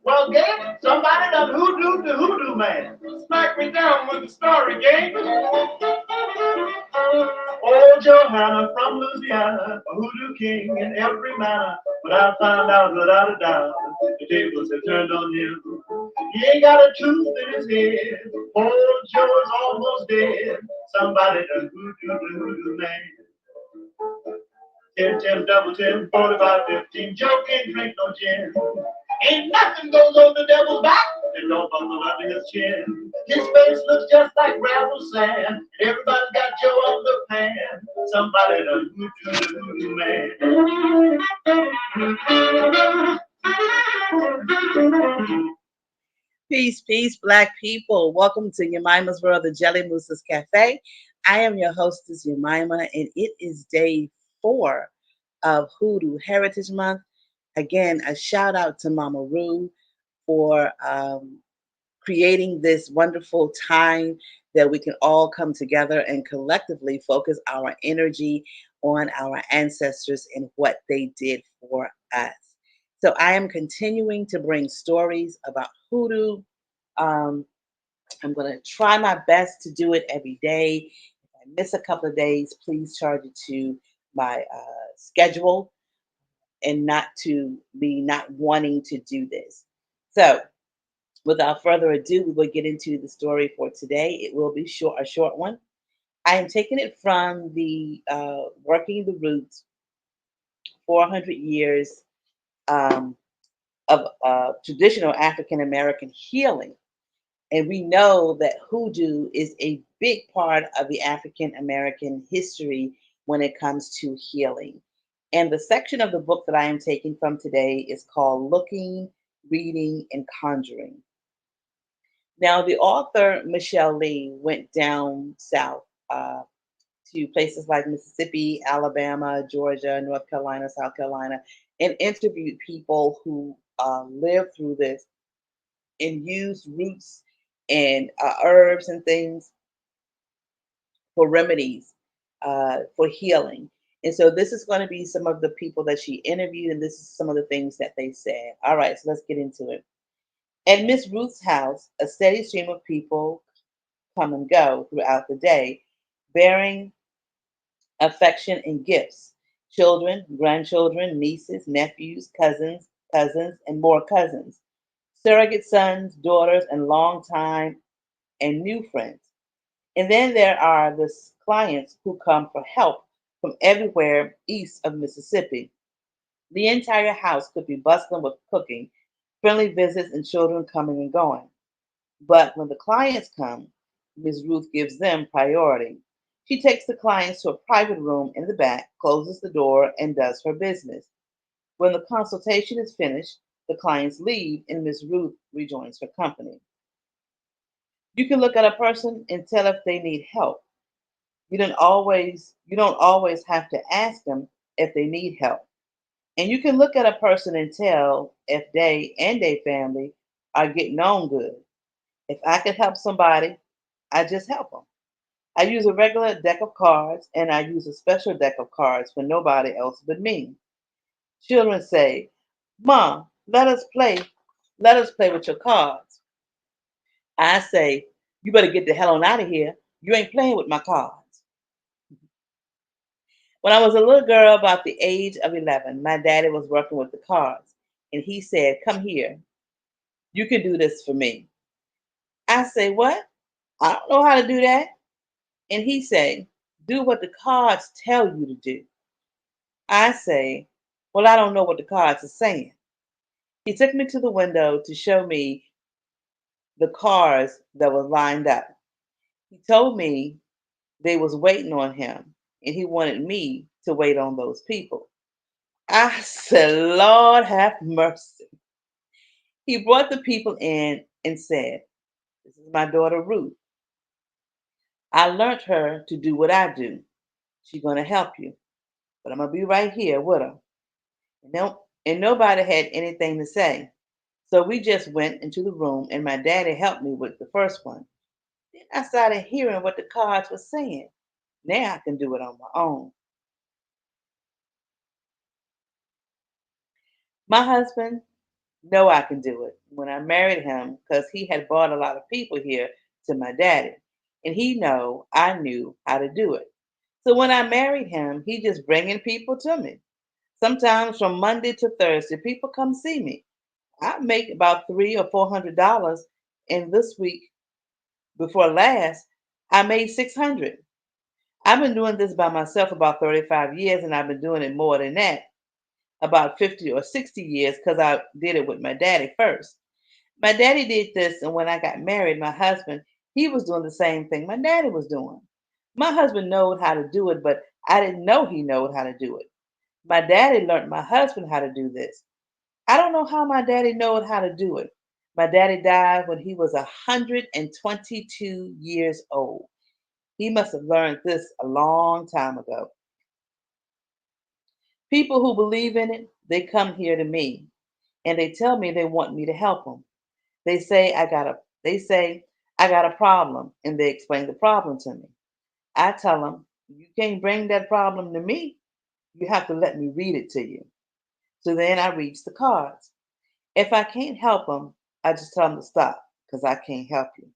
Well, gang, somebody done hoodoo the hoodoo man. Smack me down with the story, gang. Old Johanna from Louisiana, a hoodoo king in every manner. But I found out without a doubt the tables have turned on you. He ain't got a tooth in his head. Old Joe's almost dead. Somebody done hoodoo the hoodoo man. 10, 10, double 10, 45, 15. Joe can't drink no gin. Ain't nothing goes on the devil's back and don't buckle under his chin. His face looks just like gravel sand. And everybody's got Joe on the pan. Somebody done hoodoo the hoodoo man. Peace, peace, Black people. Welcome to Yemima's World, the Jelly Moose's Cafe. I am your hostess, Yemima, and it is day 4 of Hoodoo Heritage Month. Again, a shout out to Mama Ruth for creating this wonderful time that we can all come together and collectively focus our energy on our ancestors and what they did for us. So I am continuing to bring stories about hoodoo. Um, I'm going to try my best to do it every day. If I miss a couple of days, please charge it to my schedule and not to me not wanting to do this. So without further ado, we will get into the story for today. It will be a short one. I am taking it from the Working the Roots 400 Years um, of Traditional African American Healing. And we know that hoodoo is a big part of the African American history when it comes to healing. And the section of the book that I am taking from today is called Looking, Reading, and Conjuring. Now, the author, Michelle Lee, went down south to places like Mississippi, Alabama, Georgia, North Carolina, South Carolina, and interviewed people who lived through this and used roots and herbs and things for remedies, for healing. And so this is going to be some of the people that she interviewed, and this is some of the things that they said. All right, so let's get into it. At Miss Ruth's house, a steady stream of people come and go throughout the day, bearing affection and gifts. Children, grandchildren, nieces, nephews, cousins, and more cousins. Surrogate sons, daughters, and long-time and new friends. And then there are the clients who come for help from everywhere east of Mississippi. The entire house could be bustling with cooking, friendly visits, and children coming and going. But when the clients come, Ms. Ruth gives them priority. She takes the clients to a private room in the back, closes the door, and does her business. When the consultation is finished, the clients leave and Ms. Ruth rejoins her company. You can look at a person and tell if they need help. You don't always have to ask them if they need help. And you can look at a person and tell if they and their family are getting on good. If I could help somebody, I just help them. I use a regular deck of cards and I use a special deck of cards for nobody else but me. Children say, Mom, let us play with your cards. I say, you better get the hell on out of here. You ain't playing with my cards. When I was a little girl about the age of 11, my daddy was working with the cards and he said, Come here, you can do this for me. I say, What? I don't know how to do that. And he say, Do what the cards tell you to do. I say, Well, I don't know what the cards are saying. He took me to the window to show me the cars that were lined up. He told me they was waiting on him and he wanted me to wait on those people. I said, Lord have mercy. He brought the people in and said, This is my daughter Ruth. I learned her to do what I do. She's going to help you, but I'm going to be right here with her. And nobody had anything to say. So we just went into the room and my daddy helped me with the first one. Then I started hearing what the cards were saying. Now I can do it on my own. My husband, know I can do it. When I married him, because he had brought a lot of people here to my daddy, and he know I knew how to do it. So when I married him, he just bringing people to me. Sometimes from Monday to Thursday, people come see me. I make about $300 or $400, and this week before last, I made 600. I've been doing this by myself about 35 years, and I've been doing it more than that, about 50 or 60 years, because I did it with my daddy first. My daddy did this, and when I got married, my husband, he was doing the same thing my daddy was doing. My husband knowed how to do it, but I didn't know he knowed how to do it. My daddy learned my husband how to do this. I don't know how my daddy knowed how to do it. My daddy died when he was 122 years old. He must have learned this a long time ago. People who believe in it, they come here to me and they tell me they want me to help them. They say I got a problem and they explain the problem to me. I tell them, you can't bring that problem to me. You have to let me read it to you. So then I read the cards. If I can't help them, I just tell them to stop because I can't help you.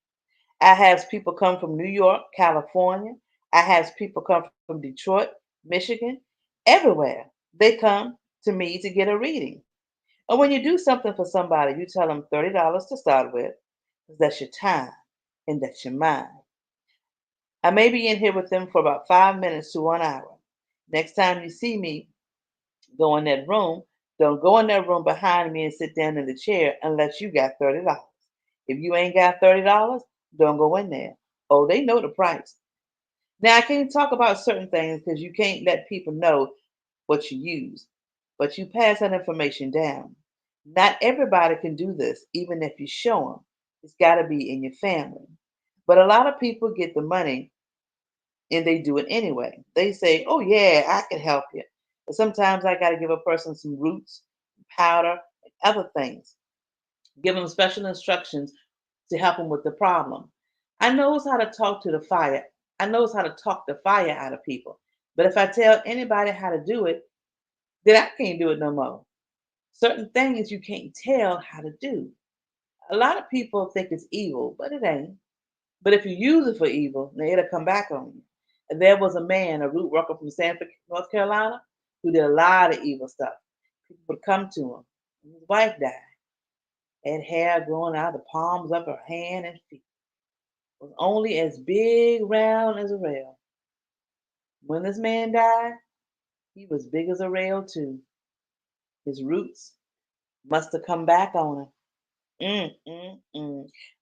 I have people come from New York, California. I have people come from Detroit, Michigan, everywhere. They come to me to get a reading. And when you do something for somebody, you tell them $30 to start with, because that's your time and that's your mind. I may be in here with them for about 5 minutes to 1 hour. Next time you see me go in that room, don't go in that room behind me and sit down in the chair unless you got $30. If you ain't got $30, don't go in there. Oh, they know the price. Now I can't talk about certain things because you can't let people know what you use, but you pass that information down. Not everybody can do this, even if you show them. It's got to be in your family. But a lot of people get the money and they do it anyway. They say, "Oh yeah, I can help you." But sometimes I got to give a person some roots, powder, and other things. Give them special instructions to help them with the problem. I knows how to talk to the fire. I knows how to talk the fire out of people. But if I tell anybody how to do it, then I can't do it no more. Certain things you can't tell how to do. A lot of people think it's evil, but it ain't. But if you use it for evil, then it'll come back on you. And there was a man, a root worker from Sanford, North Carolina, who did a lot of evil stuff. People would come to him. His wife died. Had hair growing out of the palms of her hand and feet. Was only as big round as a rail. When this man died, he was big as a rail too. His roots must have come back on him.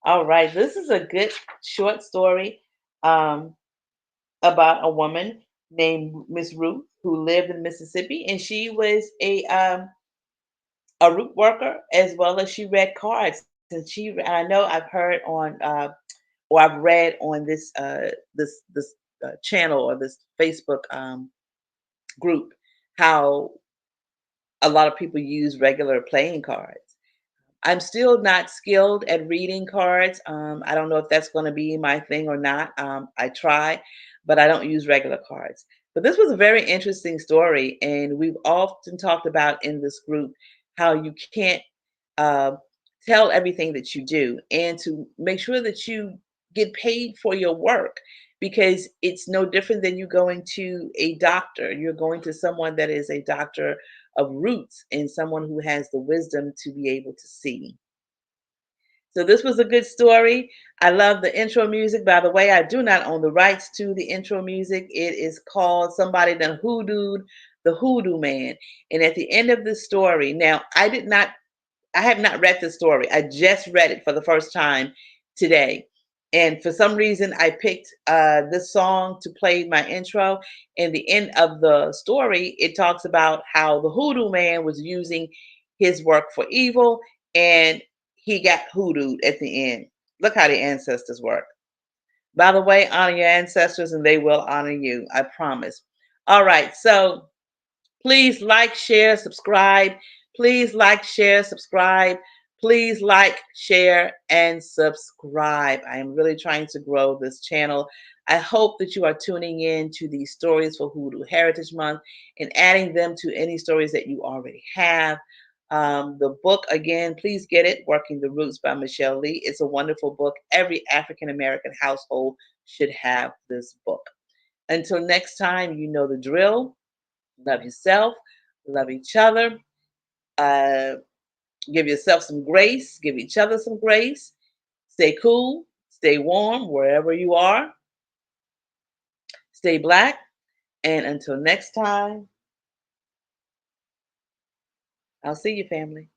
All right, this is a good short story um, about a woman named Miss Ruth who lived in Mississippi, and she was a root worker as well as she read cards. And and I know I've heard on or I've read on this channel or this Facebook group how a lot of people use regular playing cards. I'm still not skilled at reading cards. I don't know if that's going to be my thing or not. I try, but I don't use regular cards. But this was a very interesting story, and we've often talked about in this group how you can't uh, tell everything that you do, and to make sure that you get paid for your work because it's no different than you going to a doctor. You're going to someone that is a doctor of roots and someone who has the wisdom to be able to see. So this was a good story. I love the intro music. By the way, I do not own the rights to the intro music. It is called Somebody Done Hoodooed the Hoodoo Man. And at the end of the story, now I have not read the story. I just read it for the first time today. And for some reason, I picked this song to play my intro. And the end of the story, it talks about how the hoodoo man was using his work for evil and he got hoodooed at the end. Look how the ancestors work. By the way, honor your ancestors and they will honor you. I promise. All right. So please like, share, subscribe. Please like, share, subscribe. Please like, share, and subscribe. I am really trying to grow this channel. I hope that you are tuning in to these stories for Hoodoo Heritage Month and adding them to any stories that you already have. The book, again, please get it, Working the Roots by Michelle Lee. It's a wonderful book. Every African American household should have this book. Until next time, you know the drill. Love yourself, love each other, uh, give yourself some grace, give each other some grace. Stay cool, stay warm wherever you are, stay black. And until next time, I'll see you, family.